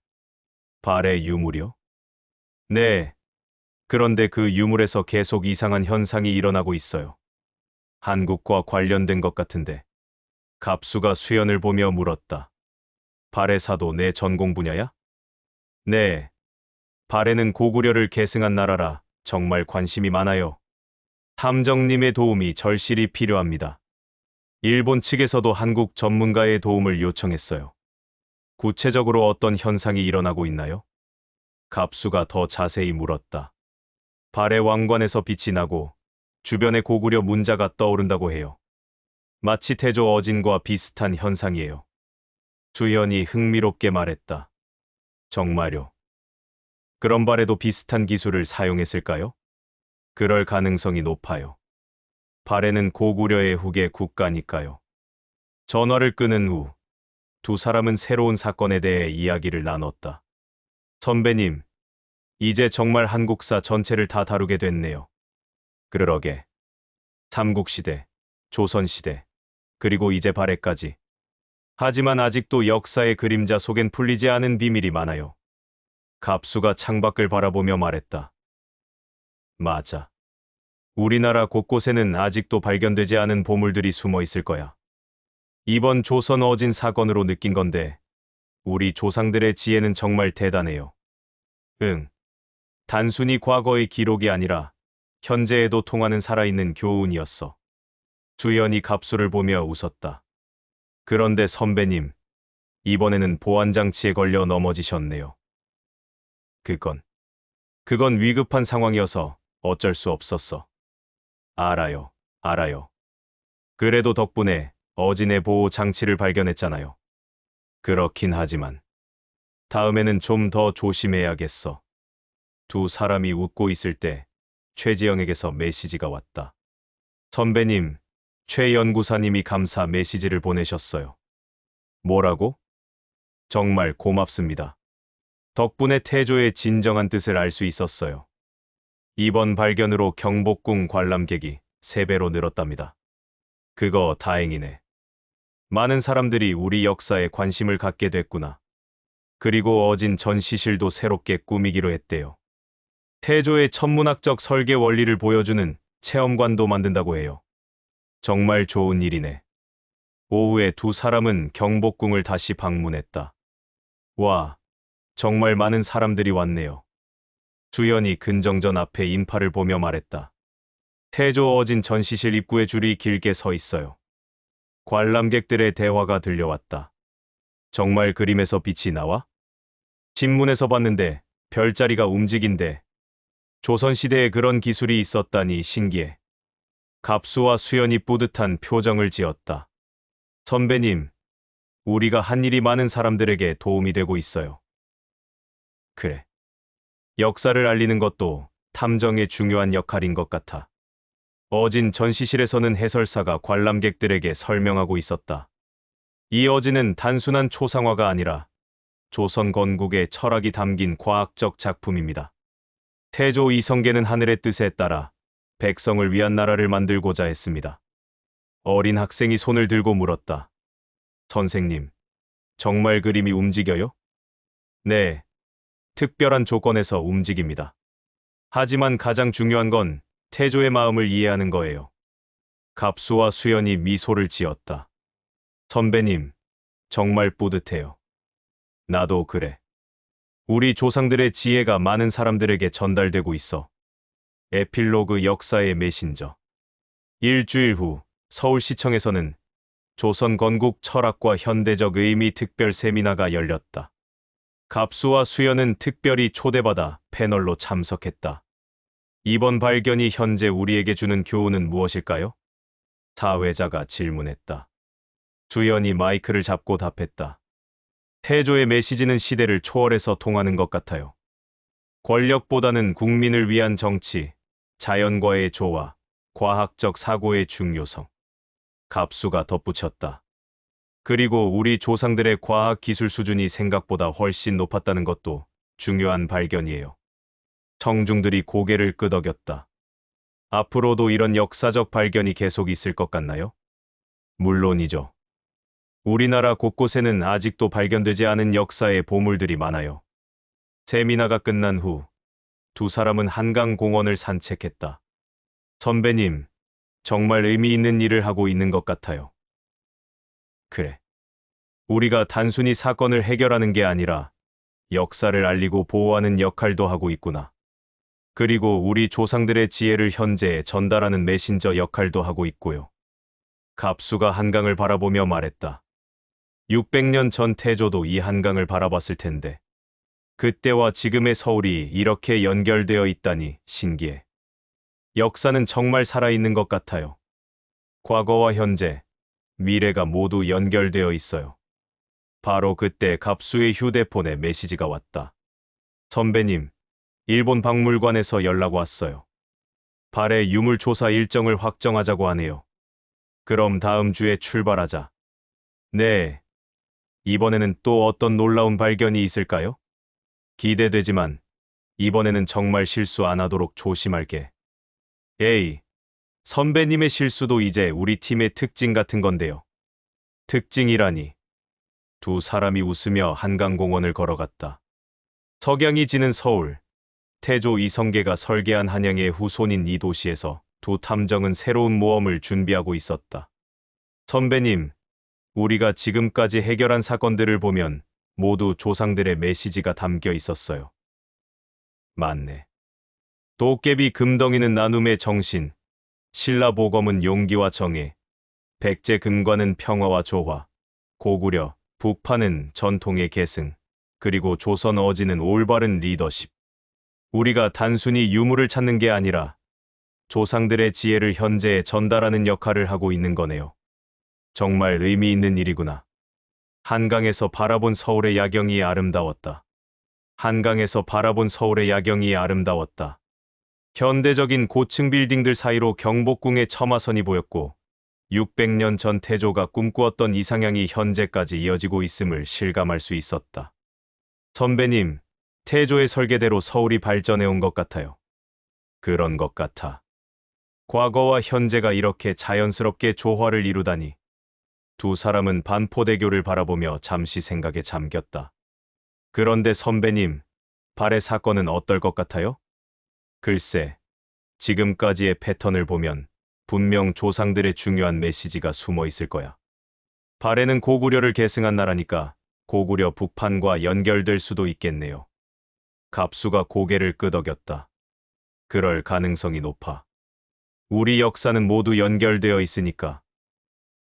Speaker 1: 발의 유물이요? 네. 그런데 그 유물에서 계속 이상한 현상이 일어나고 있어요. 한국과 관련된 것 같은데. 갑수가 수연을 보며 물었다. 발해사도 내 전공 분야야? 네. 발해는 고구려를 계승한 나라라 정말 관심이 많아요. 탐정님의 도움이 절실히 필요합니다. 일본 측에서도 한국 전문가의 도움을 요청했어요. 구체적으로 어떤 현상이 일어나고 있나요? 갑수가 더 자세히 물었다. 발해 왕관에서 빛이 나고 주변에 고구려 문자가 떠오른다고 해요. 마치 태조 어진과 비슷한 현상이에요. 주연이 흥미롭게 말했다. 정말요? 그런 발에도 비슷한 기술을 사용했을까요? 그럴 가능성이 높아요. 발해는 고구려의 후계 국가니까요. 전화를 끊은 후 두 사람은 새로운 사건에 대해 이야기를 나눴다. 선배님, 이제 정말 한국사 전체를 다 다루게 됐네요. 그러게. 삼국시대, 조선시대, 그리고 이제 발해까지. 하지만 아직도 역사의 그림자 속엔 풀리지 않은 비밀이 많아요. 갑수가 창밖을 바라보며 말했다. 맞아. 우리나라 곳곳에는 아직도 발견되지 않은 보물들이 숨어 있을 거야. 이번 조선 어진 사건으로 느낀 건데, 우리 조상들의 지혜는 정말 대단해요. 응. 단순히 과거의 기록이 아니라, 현재에도 통하는 살아있는 교훈이었어. 주연이 갑수를 보며 웃었다. 그런데 선배님, 이번에는 보안장치에 걸려 넘어지셨네요. 그건 위급한 상황이어서 어쩔 수 없었어. 알아요, 알아요. 그래도 덕분에 어진의 보호 장치를 발견했잖아요. 그렇긴 하지만 다음에는 좀 더 조심해야겠어. 두 사람이 웃고 있을 때 최지영에게서 메시지가 왔다. 선배님, 최 연구사님이 감사 메시지를 보내셨어요. 뭐라고? 정말 고맙습니다. 덕분에 태조의 진정한 뜻을 알 수 있었어요. 이번 발견으로 경복궁 관람객이 3배로 늘었답니다. 그거 다행이네. 많은 사람들이 우리 역사에 관심을 갖게 됐구나. 그리고 어진 전시실도 새롭게 꾸미기로 했대요. 태조의 천문학적 설계 원리를 보여주는 체험관도 만든다고 해요. 정말 좋은 일이네. 오후에 두 사람은 경복궁을 다시 방문했다. 와, 정말 많은 사람들이 왔네요. 주연이 근정전 앞에 인파를 보며 말했다. 태조 어진 전시실 입구에 줄이 길게 서 있어요. 관람객들의 대화가 들려왔다. 정말 그림에서 빛이 나와? 신문에서 봤는데 별자리가 움직인대. 조선시대에 그런 기술이 있었다니 신기해. 갑수와 수연이 뿌듯한 표정을 지었다. 선배님, 우리가 한 일이 많은 사람들에게 도움이 되고 있어요. 그래. 역사를 알리는 것도 탐정의 중요한 역할인 것 같아. 어진 전시실에서는 해설사가 관람객들에게 설명하고 있었다. 이 어진은 단순한 초상화가 아니라 조선 건국의 철학이 담긴 과학적 작품입니다. 태조 이성계는 하늘의 뜻에 따라 백성을 위한 나라를 만들고자 했습니다. 어린 학생이 손을 들고 물었다. 선생님, 정말 그림이 움직여요? 네, 특별한 조건에서 움직입니다. 하지만 가장 중요한 건 태조의 마음을 이해하는 거예요. 갑수와 수연이 미소를 지었다. 선배님, 정말 뿌듯해요. 나도 그래. 우리 조상들의 지혜가 많은 사람들에게 전달되고 있어. 에필로그 역사의 메신저. 일주일 후 서울시청에서는 조선 건국 철학과 현대적 의미 특별 세미나가 열렸다. 갑수와 수연은 특별히 초대받아 패널로 참석했다. 이번 발견이 현재 우리에게 주는 교훈은 무엇일까요? 사회자가 질문했다. 수연이 마이크를 잡고 답했다. 태조의 메시지는 시대를 초월해서 통하는 것 같아요. 권력보다는 국민을 위한 정치, 자연과의 조화, 과학적 사고의 중요성. 갑수가 덧붙였다. 그리고 우리 조상들의 과학 기술 수준이 생각보다 훨씬 높았다는 것도 중요한 발견이에요. 청중들이 고개를 끄덕였다. 앞으로도 이런 역사적 발견이 계속 있을 것 같나요? 물론이죠. 우리나라 곳곳에는 아직도 발견되지 않은 역사의 보물들이 많아요. 세미나가 끝난 후 두 사람은 한강공원을 산책했다. 선배님, 정말 의미 있는 일을 하고 있는 것 같아요. 그래. 우리가 단순히 사건을 해결하는 게 아니라 역사를 알리고 보호하는 역할도 하고 있구나. 그리고 우리 조상들의 지혜를 현재에 전달하는 메신저 역할도 하고 있고요. 갑수가 한강을 바라보며 말했다. 600년 전 태조도 이 한강을 바라봤을 텐데 그때와 지금의 서울이 이렇게 연결되어 있다니 신기해. 역사는 정말 살아있는 것 같아요. 과거와 현재, 미래가 모두 연결되어 있어요. 바로 그때 갑수의 휴대폰에 메시지가 왔다. 선배님, 일본 박물관에서 연락 왔어요. 발해 유물 조사 일정을 확정하자고 하네요. 그럼 다음 주에 출발하자. 네. 이번에는 또 어떤 놀라운 발견이 있을까요? 기대되지만 이번에는 정말 실수 안 하도록 조심할게. 에이, 선배님의 실수도 이제 우리 팀의 특징 같은 건데요. 특징이라니. 두 사람이 웃으며 한강공원을 걸어갔다. 석양이 지는 서울. 태조 이성계가 설계한 한양의 후손인 이 도시에서 두 탐정은 새로운 모험을 준비하고 있었다. 선배님, 우리가 지금까지 해결한 사건들을 보면 모두 조상들의 메시지가 담겨 있었어요. 맞네. 도깨비 금덩이는 나눔의 정신, 신라보검은 용기와 정의, 백제금관은 평화와 조화, 고구려, 북파는 전통의 계승, 그리고 조선 어지는 올바른 리더십. 우리가 단순히 유물을 찾는 게 아니라 조상들의 지혜를 현재에 전달하는 역할을 하고 있는 거네요. 정말 의미 있는 일이구나. 한강에서 바라본 서울의 야경이 아름다웠다. 한강에서 바라본 서울의 야경이 아름다웠다. 현대적인 고층 빌딩들 사이로 경복궁의 첨화선이 보였고 600년 전 태조가 꿈꾸었던 이상향이 현재까지 이어지고 있음을 실감할 수 있었다. 선배님, 태조의 설계대로 서울이 발전해온 것 같아요. 그런 것 같아. 과거와 현재가 이렇게 자연스럽게 조화를 이루다니. 두 사람은 반포대교를 바라보며 잠시 생각에 잠겼다. 그런데 선배님, 발해 사건은 어떨 것 같아요? 글쎄, 지금까지의 패턴을 보면 분명 조상들의 중요한 메시지가 숨어 있을 거야. 발해는 고구려를 계승한 나라니까 고구려 북판과 연결될 수도 있겠네요. 갑수가 고개를 끄덕였다. 그럴 가능성이 높아. 우리 역사는 모두 연결되어 있으니까.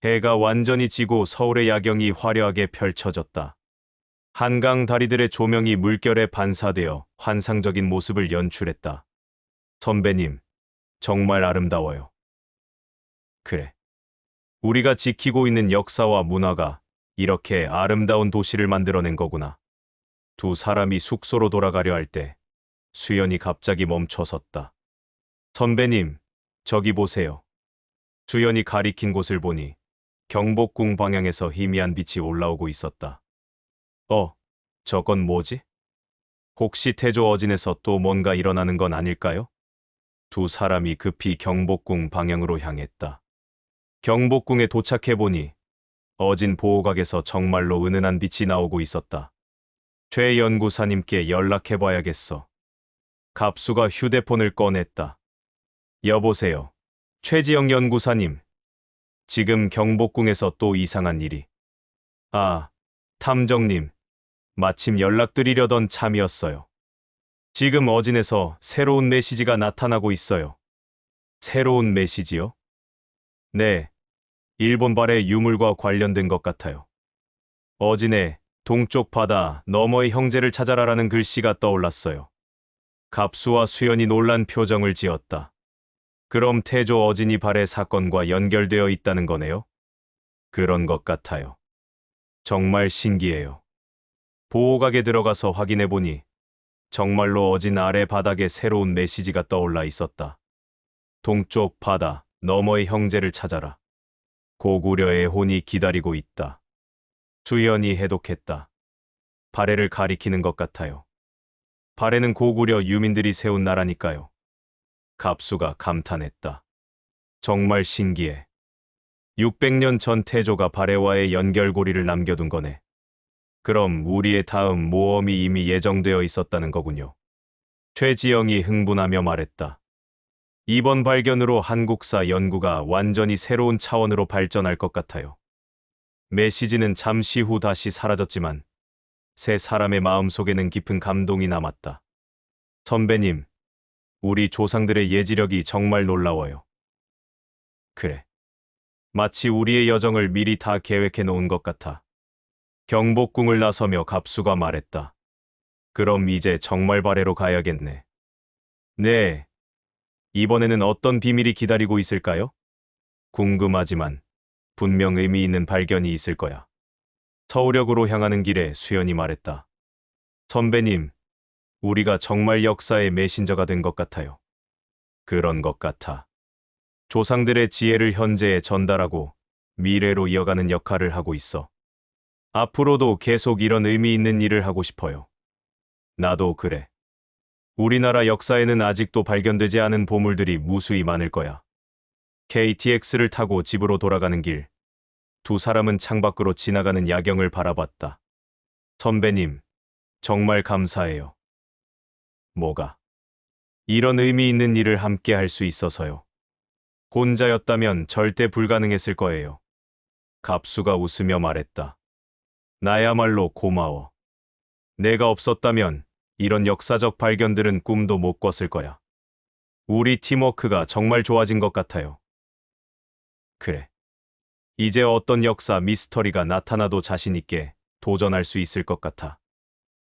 Speaker 1: 해가 완전히 지고 서울의 야경이 화려하게 펼쳐졌다. 한강 다리들의 조명이 물결에 반사되어 환상적인 모습을 연출했다. 선배님, 정말 아름다워요. 그래. 우리가 지키고 있는 역사와 문화가 이렇게 아름다운 도시를 만들어낸 거구나. 두 사람이 숙소로 돌아가려 할 때 수연이 갑자기 멈춰섰다. 선배님, 저기 보세요. 수연이 가리킨 곳을 보니 경복궁 방향에서 희미한 빛이 올라오고 있었다. 저건 뭐지? 혹시 태조 어진에서 또 뭔가 일어나는 건 아닐까요? 두 사람이 급히 경복궁 방향으로 향했다. 경복궁에 도착해보니 어진 보호각에서 정말로 은은한 빛이 나오고 있었다. 최 연구사님께 연락해봐야겠어. 갑수가 휴대폰을 꺼냈다. 여보세요. 최지영 연구사님. 지금 경복궁에서 또 이상한 일이. 탐정님. 마침 연락드리려던 참이었어요. 지금 어진에서 새로운 메시지가 나타나고 있어요. 새로운 메시지요? 네. 일본 발의 유물과 관련된 것 같아요. 어진에 동쪽 바다 너머의 형제를 찾아라라는 글씨가 떠올랐어요. 갑수와 수연이 놀란 표정을 지었다. 그럼 태조 어진이 발의 사건과 연결되어 있다는 거네요? 그런 것 같아요. 정말 신기해요. 보호각에 들어가서 확인해보니 정말로 어진 아래 바닥에 새로운 메시지가 떠올라 있었다. 동쪽 바다 너머의 형제를 찾아라. 고구려의 혼이 기다리고 있다. 수연이 해독했다. 발해를 가리키는 것 같아요. 발해는 고구려 유민들이 세운 나라니까요. 갑수가 감탄했다. 정말 신기해. 600년 전 태조가 발해와의 연결고리를 남겨둔 거네. 그럼 우리의 다음 모험이 이미 예정되어 있었다는 거군요. 최지영이 흥분하며 말했다. 이번 발견으로 한국사 연구가 완전히 새로운 차원으로 발전할 것 같아요. 메시지는 잠시 후 다시 사라졌지만 세 사람의 마음속에는 깊은 감동이 남았다. 선배님, 우리 조상들의 예지력이 정말 놀라워요. 그래. 마치 우리의 여정을 미리 다 계획해 놓은 것 같아. 경복궁을 나서며 갑수가 말했다. 그럼 이제 정말 발해로 가야겠네. 네. 이번에는 어떤 비밀이 기다리고 있을까요? 궁금하지만 분명 의미 있는 발견이 있을 거야. 서울역으로 향하는 길에 수연이 말했다. 선배님, 우리가 정말 역사의 메신저가 된 것 같아요. 그런 것 같아. 조상들의 지혜를 현재에 전달하고 미래로 이어가는 역할을 하고 있어. 앞으로도 계속 이런 의미 있는 일을 하고 싶어요. 나도 그래. 우리나라 역사에는 아직도 발견되지 않은 보물들이 무수히 많을 거야. KTX를 타고 집으로 돌아가는 길, 두 사람은 창밖으로 지나가는 야경을 바라봤다. 선배님, 정말 감사해요. 뭐가? 이런 의미 있는 일을 함께 할 수 있어서요. 혼자였다면 절대 불가능했을 거예요. 갑수가 웃으며 말했다. 나야말로 고마워. 내가 없었다면 이런 역사적 발견들은 꿈도 못 꿨을 거야. 우리 팀워크가 정말 좋아진 것 같아요. 그래. 이제 어떤 역사 미스터리가 나타나도 자신 있게 도전할 수 있을 것 같아.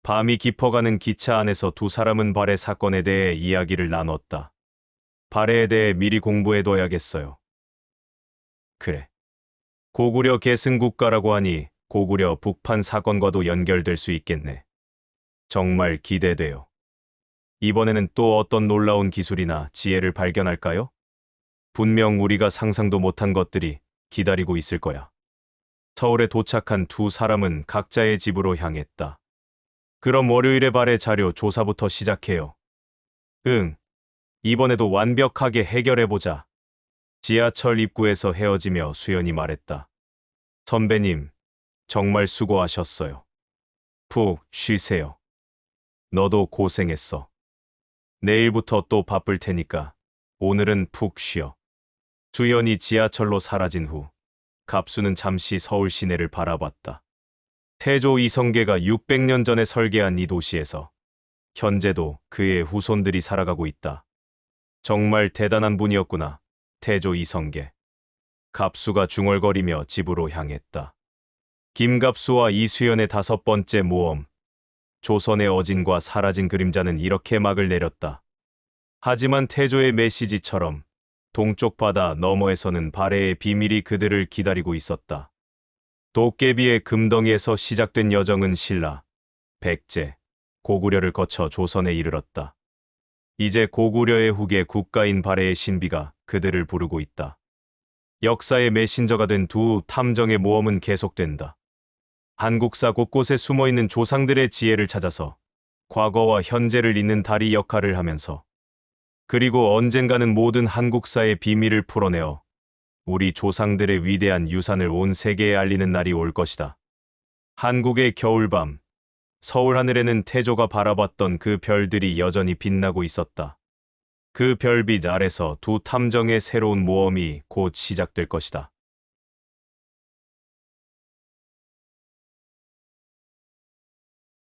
Speaker 1: 밤이 깊어가는 기차 안에서 두 사람은 발해 사건에 대해 이야기를 나눴다. 발해에 대해 미리 공부해둬야겠어요. 그래. 고구려 계승국가라고 하니 고구려 북판 사건과도 연결될 수 있겠네. 정말 기대돼요. 이번에는 또 어떤 놀라운 기술이나 지혜를 발견할까요? 분명 우리가 상상도 못한 것들이 기다리고 있을 거야. 서울에 도착한 두 사람은 각자의 집으로 향했다. 그럼 월요일에 발해 자료 조사부터 시작해요. 응. 이번에도 완벽하게 해결해보자. 지하철 입구에서 헤어지며 수연이 말했다. 선배님, 정말 수고하셨어요. 푹 쉬세요. 너도 고생했어. 내일부터 또 바쁠 테니까 오늘은 푹 쉬어. 수연이 지하철로 사라진 후 갑수는 잠시 서울 시내를 바라봤다. 태조 이성계가 600년 전에 설계한 이 도시에서 현재도 그의 후손들이 살아가고 있다. 정말 대단한 분이었구나, 태조 이성계. 갑수가 중얼거리며 집으로 향했다. 김갑수와 이수연의 5번째 모험. 조선의 어진과 사라진 그림자는 이렇게 막을 내렸다. 하지만 태조의 메시지처럼 동쪽 바다 너머에서는 발해의 비밀이 그들을 기다리고 있었다. 도깨비의 금덩이에서 시작된 여정은 신라, 백제, 고구려를 거쳐 조선에 이르렀다. 이제 고구려의 후계 국가인 발해의 신비가 그들을 부르고 있다. 역사의 메신저가 된 두 탐정의 모험은 계속된다. 한국사 곳곳에 숨어있는 조상들의 지혜를 찾아서 과거와 현재를 잇는 다리 역할을 하면서 그리고 언젠가는 모든 한국사의 비밀을 풀어내어 우리 조상들의 위대한 유산을 온 세계에 알리는 날이 올 것이다. 한국의 겨울밤, 서울 하늘에는 태조가 바라봤던 그 별들이 여전히 빛나고 있었다. 그 별빛 아래서 두 탐정의 새로운 모험이 곧 시작될 것이다.